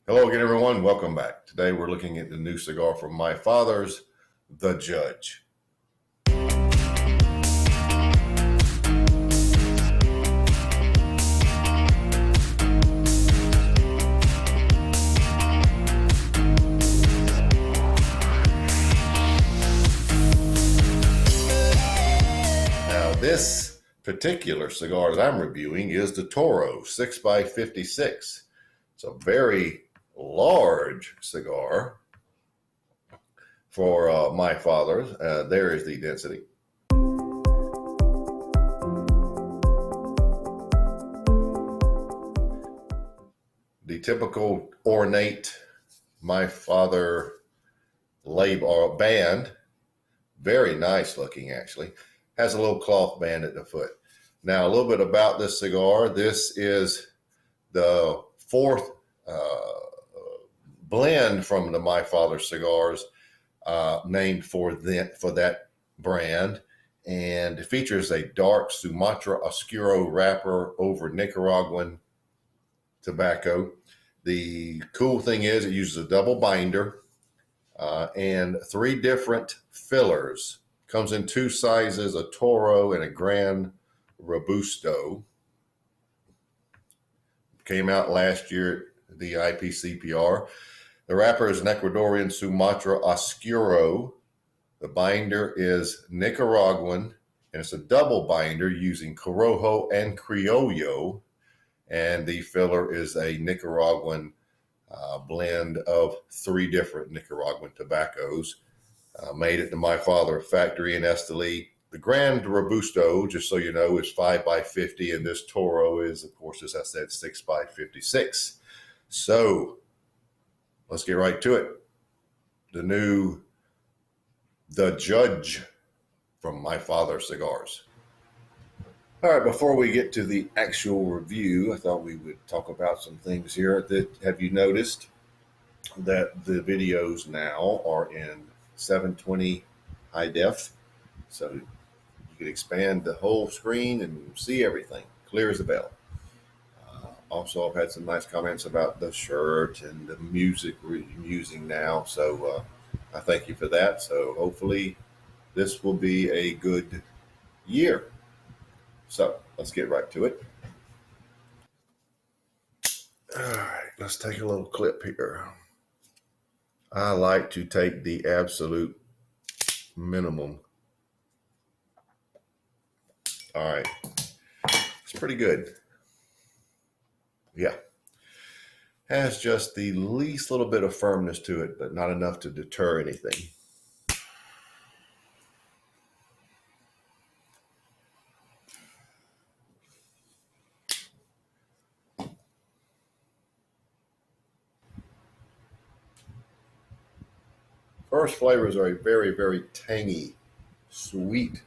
Hello again, everyone. Welcome back. Today we're looking at the new cigar from my father's, The Judge. Now, this particular cigar that I'm reviewing is the Toro 6x56. It's a very large cigar for my father's. There is the density. The typical ornate my father label or band, very nice looking actually, has a little cloth band at the foot. Now a little bit about this cigar. This is the fourth blend from the My Father Cigars, named for that brand, and it features a dark Sumatra Oscuro wrapper over Nicaraguan tobacco. The cool thing is it uses a double binder and three different fillers. Comes in two sizes, a Toro and a Gran Robusto. Came out last year at the IPCPR. The wrapper is an Ecuadorian Sumatra Oscuro. The binder is Nicaraguan, and it's a double binder using Corojo and Criollo. And the filler is a Nicaraguan blend of three different Nicaraguan tobaccos, made at the My Father factory in Esteli. The Grand Robusto, just so you know, is 5x50, and this Toro is, of course, as I said, 6x56. So let's get right to it. The new The Judge from My Father Cigars. All right, before we get to the actual review, I thought we would talk about some things here. Have you noticed that the videos now are in 720 high def? So you can expand the whole screen and see everything, clear as a bell. Also, I've had some nice comments about the shirt and the music we're using now. So I thank you for that. So hopefully this will be a good year. So let's get right to it. All right, let's take a little clip here. I like to take the absolute minimum. All right, it's pretty good. Yeah. Has just the least little bit of firmness to it, but not enough to deter anything. First flavors are a very, very tangy, sweet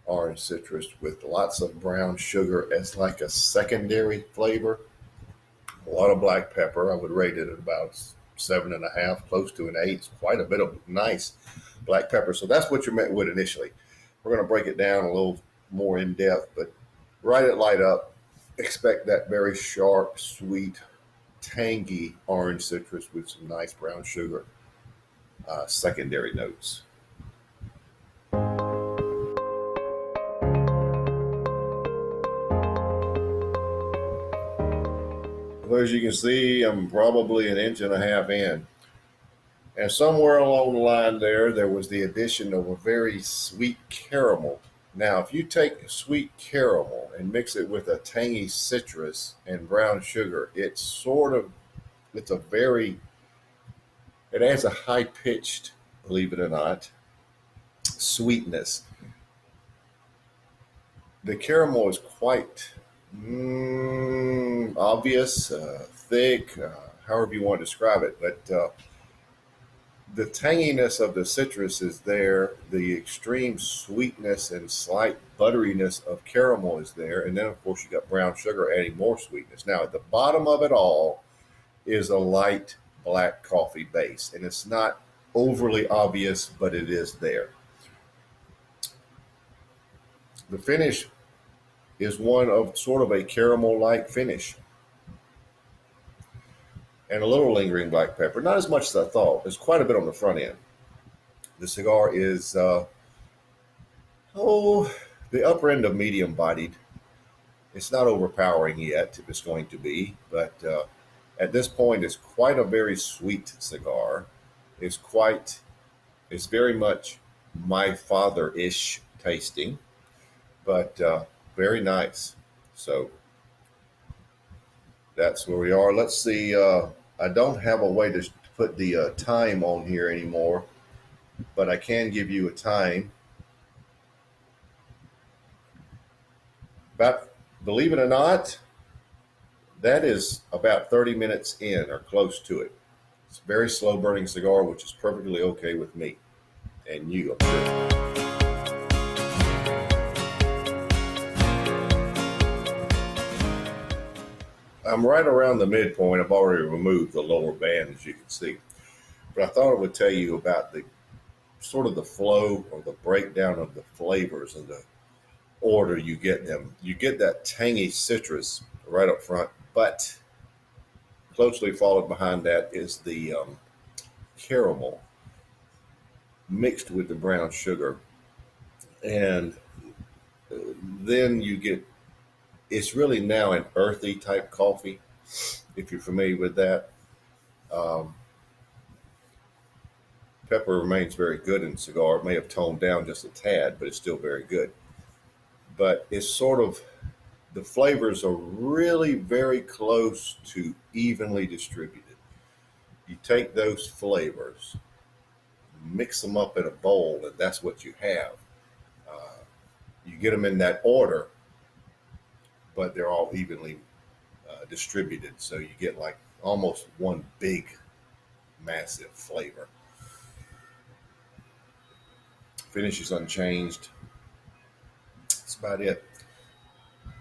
orange citrus with lots of brown sugar as like a secondary flavor. A lot of black pepper. I would rate it at about 7.5, close to an 8. It's quite a bit of nice black pepper. So that's what you're met with initially. We're going to break it down a little more in depth, but right at light up, expect that very sharp, sweet, tangy orange citrus with some nice brown sugar secondary notes. Well, as you can see, I'm probably an inch and a half in. And somewhere along the line there was the addition of a very sweet caramel. Now, if you take sweet caramel and mix it with a tangy citrus and brown sugar, it adds a high-pitched, believe it or not, sweetness. The caramel is quite obvious, thick, however you want to describe it, but the tanginess of the citrus is there. The extreme sweetness and slight butteriness of caramel is there. And then, of course, you got brown sugar adding more sweetness. Now, at the bottom of it all is a light black coffee base. And it's not overly obvious, but it is there. The finish is one of sort of a caramel-like finish. and a little lingering black pepper. Not as much as I thought. There's quite a bit on the front end. The cigar is, the upper end of medium bodied. It's not overpowering yet, if it's going to be, but at this point, it's quite a very sweet cigar. It's quite, it's very much my father ish tasting, but very nice. So that's where we are. Let's see. I don't have a way to put the time on here anymore, but I can give you a time. About, believe it or not, that is about 30 minutes in or close to it. It's a very slow burning cigar, which is perfectly okay with me and you, I'm sure. I'm right around the midpoint. I've already removed the lower band, as you can see. But I thought I would tell you about the sort of the flow or the breakdown of the flavors and the order you get them. You get that tangy citrus right up front, but closely followed behind that is the caramel mixed with the brown sugar. And then you get, it's really now an earthy type coffee, if you're familiar with that. Um, Pepper remains very good in cigar. It may have toned down just a tad, but it's still very good. But it's sort of, the flavors are really very close to evenly distributed. You take those flavors, mix them up in a bowl, and that's what you have. Uh, you get them in that order, but they're all evenly distributed. So you get like almost one big, massive flavor. Finish is unchanged. That's about it.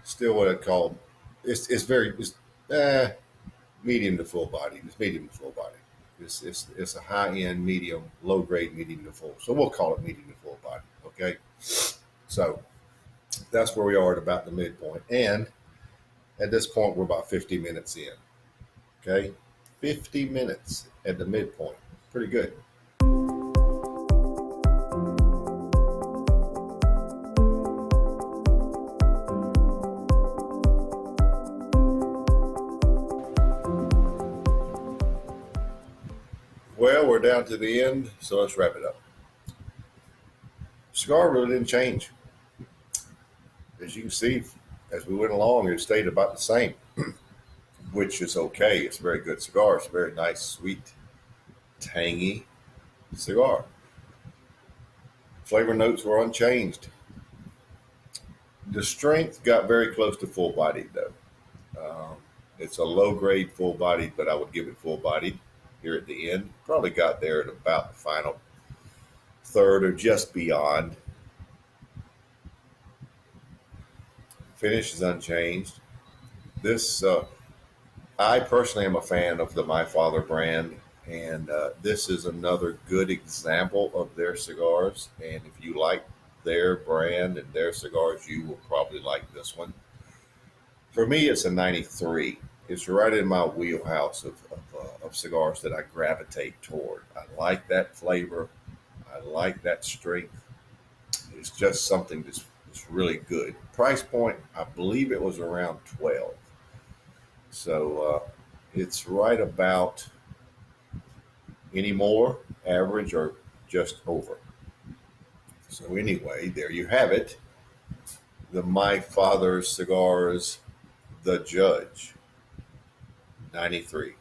Still what I call, it's very, medium to full body. It's medium to full body. It's a high end medium, low grade medium to full. So we'll call it medium to full body. Okay. So that's where we are at about the midpoint. And at this point, we're about 50 minutes in. Okay. 50 minutes at the midpoint. Pretty good. Well, we're down to the end, so let's wrap it up. Cigar really didn't change. As you can see, as we went along, it stayed about the same, which is okay. It's a very good cigar. It's a very nice, sweet, tangy cigar. Flavor notes were unchanged. The strength got very close to full bodied, though. It's a low grade full bodied, but I would give it full bodied here at the end. Probably got there at about the final third or just beyond. Finish is unchanged. This, I personally am a fan of the My Father brand, and this is another good example of their cigars. And if you like their brand and their cigars, you will probably like this one. For me, it's a 93. It's right in my wheelhouse of cigars that I gravitate toward. I like that flavor. I like that strength. It's just something that's really good. Price point, I believe it was around 12. So it's right about any more average or just over. So anyway, there you have it. The My Father's Cigars, The Judge, 93.